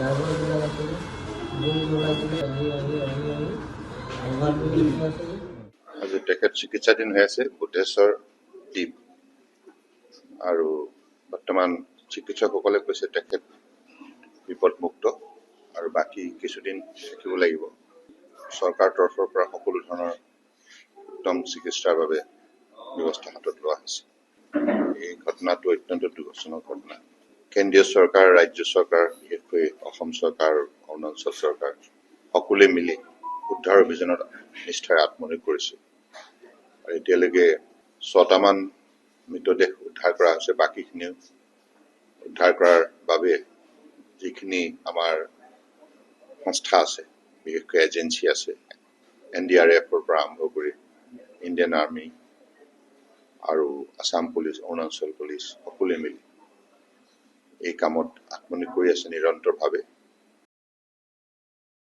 ড্ৰাইভাৰবিলাক আছিলে গুৰি জোৰাবলৈ আহি অভাৰব্ৰিজ আছিলে। আজি তেখেত চিকিৎসাধীন হৈ আছে বুদ্ধেশ্বৰ দ্বীপ আৰু বৰ্তমান চিকিৎসকসকলে কৈছে তেখেত বিপদমুক্ত আৰু বাকী কিছুদিন থাকিব লাগিব। চৰকাৰৰ তৰফৰ পৰা সকলো ধৰণৰ উত্তম চিকিৎসাৰ বাবে ব্যৱস্থা হাতত লোৱা হৈছে। এই ঘটনাটো অত্যন্ত দুখজনক ঘটনা। কেন্দ্ৰীয় চৰকাৰ, ৰাজ্য চৰকাৰ, বিশেষকৈ অসম চৰকাৰ, অৰুণাচল চৰকাৰ সকলোৱে মিলি উদ্ধাৰ অভিযানত নিষ্ঠাৰে আত্মনিয়োগ কৰিছে। আৰু এতিয়ালৈকে 6টামান মৃতদেহ উদ্ধাৰ কৰা হৈছে। বাকীখিনিও উদ্ধাৰ কৰাৰ বাবে যিখিনি আমাৰ সংস্থা আছে, বিশেষকৈ এজেঞ্চি আছে, NDRFৰ পৰা আৰম্ভ কৰি ইণ্ডিয়ান আৰ্মি আৰু আসাম পুলিচ, অৰুণাচল পুলিচ সকলোৱে মিলি এই কামত আত্মনিয়োগ কৰি আছে নিৰন্তৰভাৱে।